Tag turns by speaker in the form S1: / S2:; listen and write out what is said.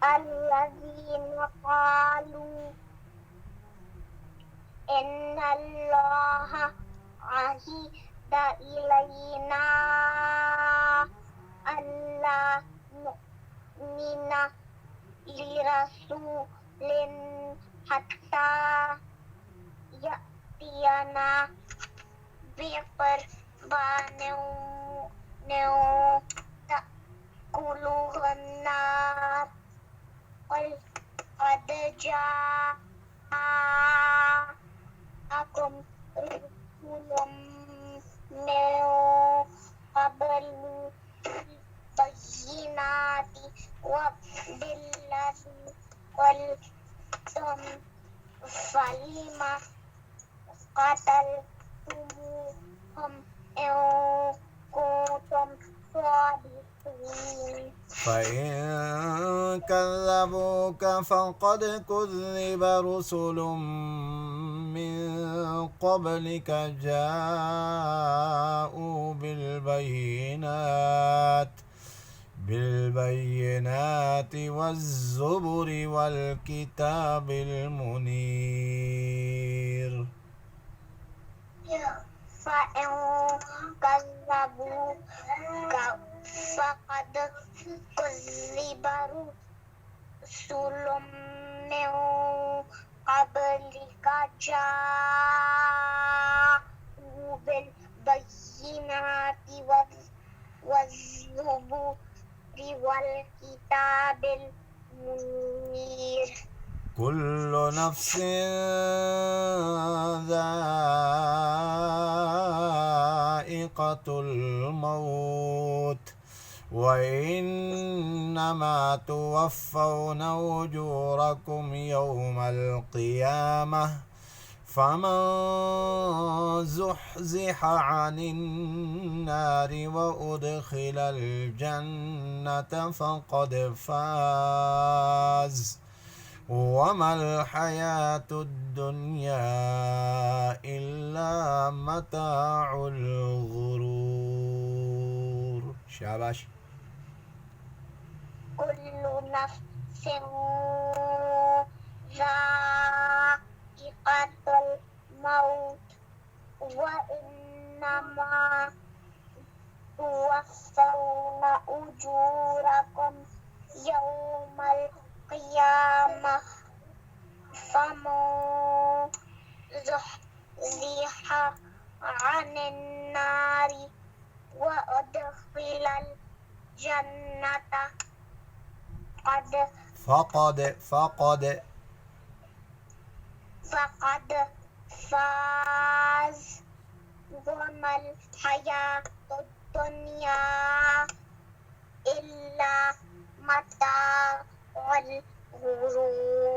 S1: الذين قالوا إن الله عهد إلينا ألا نؤمن لرسول حتى يأتينا بقربان تأكله النار قل قد جاءكم رسول من قبل بالبينات وبالذي قلتم فلم قتلتموهم إن كنتم صادقين
S2: فإن كذبوك فقد كذب رسل من قبلك جاءوا بالبينات والزبر والكتاب المنير.
S1: فإن كذبوك فقد كذب رسل من قبلك جاءوا بالبينات والزبر والكتاب المنير.
S2: كل نفس ذائقة الموت وإنما توفون أجوركم يوم القيامة فمن زحزح عن النار وأدخل الجنة فقد فاز وما الحياة الدنيا إلا متاع الغرور. شاباش.
S1: كل نفس ذائقة الموت وإنما توفون أجوركم يوم القيامة فمن زحزح عن النار وأدخل الجنة فقد فاز وما الحياة الدنيا إلا متاع الغرور.